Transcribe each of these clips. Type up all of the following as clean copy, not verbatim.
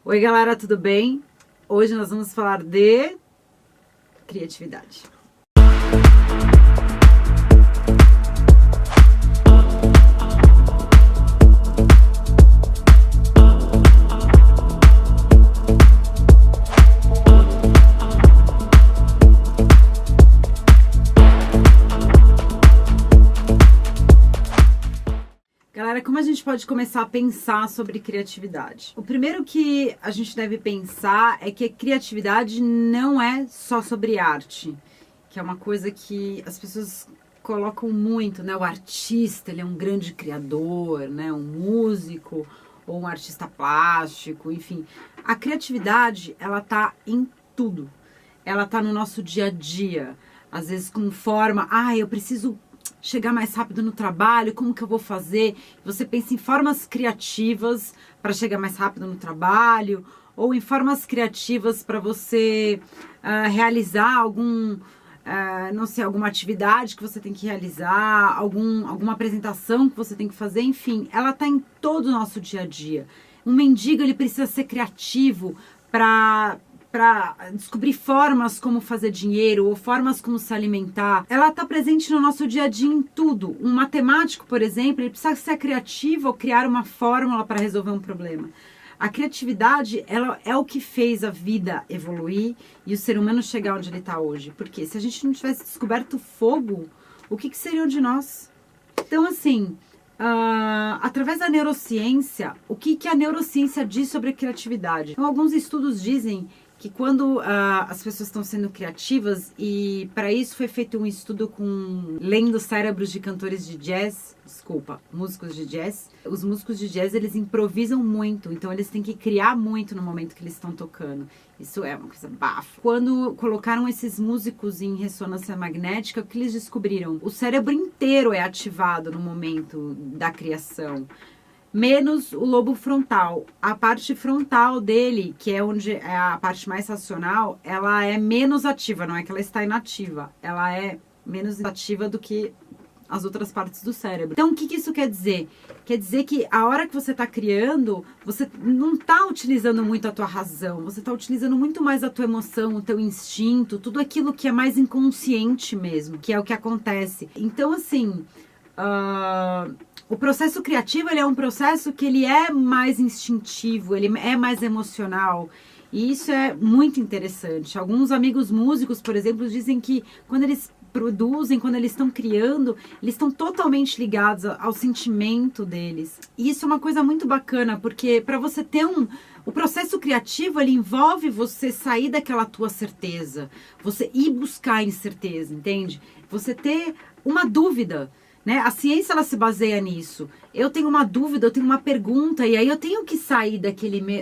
Oi galera, tudo bem? Hoje nós vamos falar de criatividade. Galera, como a gente pode começar a pensar sobre criatividade? O primeiro que a gente deve pensar é que a criatividade não é só sobre arte, que é uma coisa que as pessoas colocam muito, né? O artista, ele é um grande criador, né? Um músico ou um artista plástico, enfim. A criatividade, ela tá em tudo. Ela tá no nosso dia a dia. Às vezes com forma, eu preciso chegar mais rápido no trabalho, como que eu vou fazer? Você pensa em formas criativas para chegar mais rápido no trabalho, ou em formas criativas para você realizar alguma atividade que você tem que realizar, alguma apresentação que você tem que fazer, enfim, ela está em todo o nosso dia a dia. Um mendigo, ele precisa ser criativo para descobrir formas como fazer dinheiro ou formas como se alimentar. Ela está presente no nosso dia a dia em tudo. Um matemático, por exemplo, ele precisa ser criativo ou criar uma fórmula para resolver um problema. A criatividade, ela é o que fez a vida evoluir e o ser humano chegar onde ele está hoje. Porque se a gente não tivesse descoberto o fogo, o que seria de nós? Então, assim, através da neurociência, o que a neurociência diz sobre a criatividade? Então, alguns estudos dizem que quando as pessoas estão sendo criativas, e para isso foi feito um estudo lendo cérebros de cantores de jazz, músicos de jazz. Os músicos de jazz, eles improvisam muito, então eles têm que criar muito no momento que eles estão tocando. Isso é uma coisa bafa. Quando colocaram esses músicos em ressonância magnética, o que eles descobriram? O cérebro inteiro é ativado no momento da criação, menos o lobo frontal. A parte frontal dele, que é onde é a parte mais racional, ela é menos ativa, não é que ela está inativa, ela é menos ativa do que as outras partes do cérebro. Então, o que isso quer dizer? Quer dizer que a hora que você está criando, você não está utilizando muito a tua razão, você está utilizando muito mais a tua emoção, o teu instinto, tudo aquilo que é mais inconsciente mesmo, que é o que acontece. Então, assim, o processo criativo, ele é um processo que ele é mais instintivo, ele é mais emocional. E isso é muito interessante. Alguns amigos músicos, por exemplo, dizem que quando eles produzem, quando eles estão criando, eles estão totalmente ligados ao sentimento deles. E isso é uma coisa muito bacana, porque para você ter o processo criativo, ele envolve você sair daquela tua certeza, você ir buscar a incerteza, entende? Você ter uma dúvida, né? A ciência, ela se baseia nisso. Eu tenho uma dúvida, eu tenho uma pergunta, e aí eu tenho que sair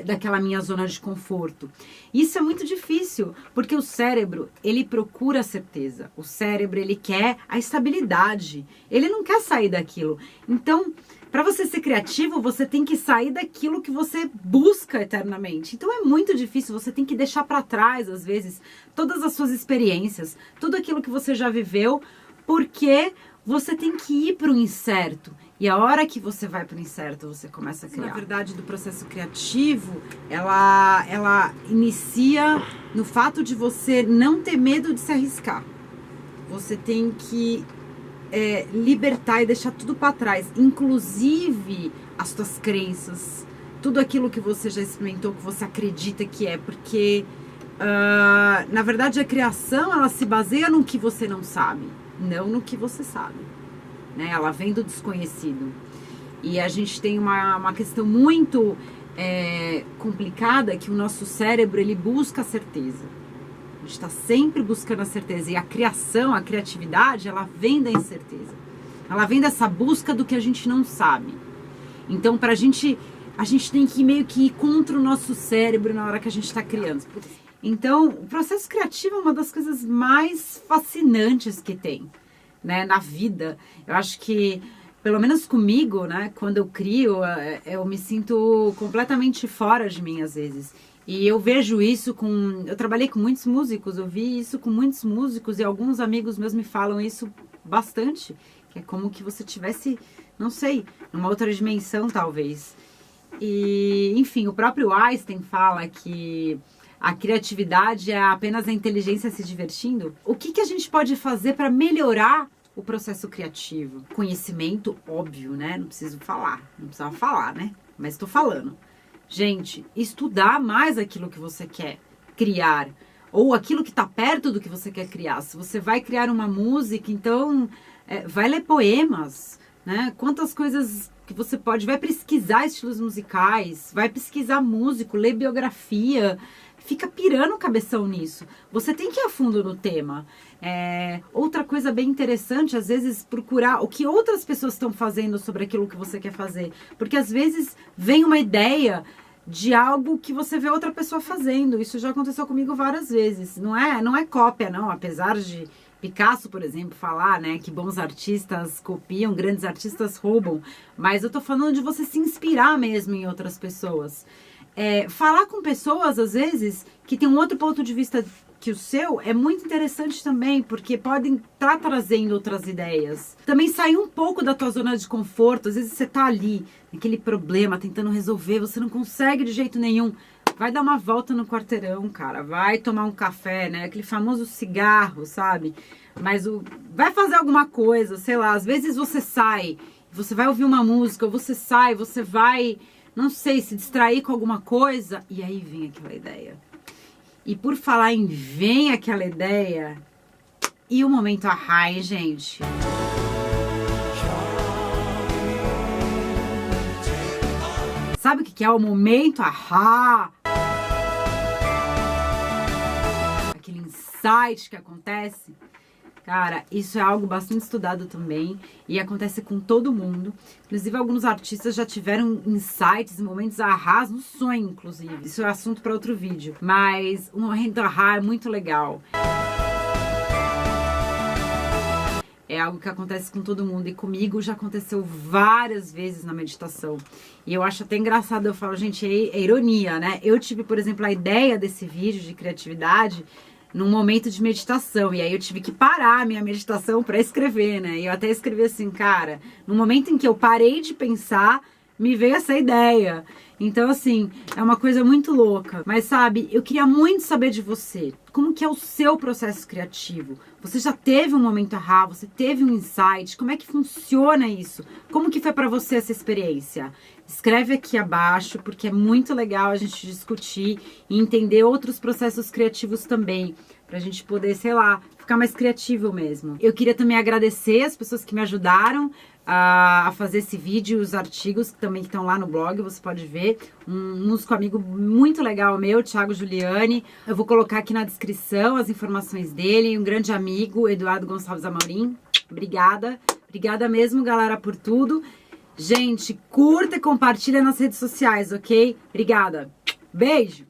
daquela minha zona de conforto. Isso é muito difícil, porque o cérebro, ele procura a certeza. O cérebro, ele quer a estabilidade. Ele não quer sair daquilo. Então, para você ser criativo, você tem que sair daquilo que você busca eternamente. Então é muito difícil, você tem que deixar para trás, às vezes, todas as suas experiências, tudo aquilo que você já viveu, porque você tem que ir para o incerto. E a hora que você vai para o incerto, você começa a criar. Na verdade, do processo criativo, ela inicia no fato de você não ter medo de se arriscar. Você tem que libertar e deixar tudo para trás. Inclusive as suas crenças. Tudo aquilo que você já experimentou, que você acredita que é. Porque, na verdade, a criação, ela se baseia no que você não sabe, não no que você sabe, né? Ela vem do desconhecido. E a gente tem uma questão muito complicada, que o nosso cérebro, ele busca a certeza. A gente está sempre buscando a certeza. E a criação, a criatividade, ela vem da incerteza. Ela vem dessa busca do que a gente não sabe. Então, a gente tem que meio que ir contra o nosso cérebro na hora que a gente está criando. Então, o processo criativo é uma das coisas mais fascinantes que tem, né, na vida. Eu acho que, pelo menos comigo, né, quando eu crio, eu me sinto completamente fora de mim, às vezes. E eu vejo isso eu trabalhei com muitos músicos, eu vi isso com muitos músicos, e alguns amigos meus me falam isso bastante, que é como que você tivesse, não sei, numa outra dimensão, talvez. E, enfim, o próprio Einstein fala que a criatividade é apenas a inteligência se divertindo. O que a gente pode fazer para melhorar o processo criativo? Conhecimento, óbvio, né? Não precisava falar, né? Mas estou falando. Gente, estudar mais aquilo que você quer criar. Ou aquilo que está perto do que você quer criar. Se você vai criar uma música, então vai ler poemas, né? Quantas coisas que você pode... Vai pesquisar estilos musicais, vai pesquisar músico, ler biografia... Fica pirando o cabeção nisso. Você tem que ir a fundo no tema. Outra coisa bem interessante, às vezes, procurar o que outras pessoas estão fazendo sobre aquilo que você quer fazer. Porque, às vezes, vem uma ideia de algo que você vê outra pessoa fazendo. Isso já aconteceu comigo várias vezes. Não é cópia, não. Apesar de Picasso, por exemplo, falar, né, que bons artistas copiam, grandes artistas roubam. Mas eu tô falando de você se inspirar mesmo em outras pessoas. Falar com pessoas, às vezes, que tem um outro ponto de vista que o seu, é muito interessante também, porque podem estar trazendo outras ideias. Também sair um pouco da tua zona de conforto. Às vezes você tá ali, naquele problema, tentando resolver, você não consegue de jeito nenhum. Vai dar uma volta no quarteirão, cara. Vai tomar um café, né? Aquele famoso cigarro, sabe? Mas vai fazer alguma coisa, sei lá. Às vezes você sai, você vai ouvir uma música, ou você sai, você vai... não sei, se distrair com alguma coisa, e aí vem aquela ideia. E por falar em vem aquela ideia, e o momento ahá, hein, gente? Sabe o que é o momento ahá? Aquele insight que acontece. Cara, isso é algo bastante estudado também e acontece com todo mundo. Inclusive, alguns artistas já tiveram insights, momentos ahás no sonho, inclusive. Isso é assunto para outro vídeo. Mas o momento ahá é muito legal. É algo que acontece com todo mundo e comigo já aconteceu várias vezes na meditação. E eu acho até engraçado, eu falo, gente, é ironia, né? Eu tive, por exemplo, a ideia desse vídeo de criatividade num momento de meditação, e aí eu tive que parar a minha meditação para escrever, né? E eu até escrevi assim, cara, no momento em que eu parei de pensar, me veio essa ideia. Então, assim, é uma coisa muito louca. Mas, sabe, eu queria muito saber de você. Como que é o seu processo criativo? Você já teve um momento ahá? Você teve um insight? Como é que funciona isso? Como que foi pra você essa experiência? Escreve aqui abaixo, porque é muito legal a gente discutir e entender outros processos criativos também. Pra gente poder, sei lá, ficar mais criativo mesmo. Eu queria também agradecer as pessoas que me ajudaram a fazer esse vídeo, os artigos que também estão lá no blog, você pode ver. Um músico amigo muito legal meu, Thiago Giuliani. Eu vou colocar aqui na descrição as informações dele. Um grande amigo, Eduardo Gonçalves Amorim. Obrigada. Obrigada mesmo, galera, por tudo. Gente, curta e compartilha nas redes sociais, ok? Obrigada. Beijo!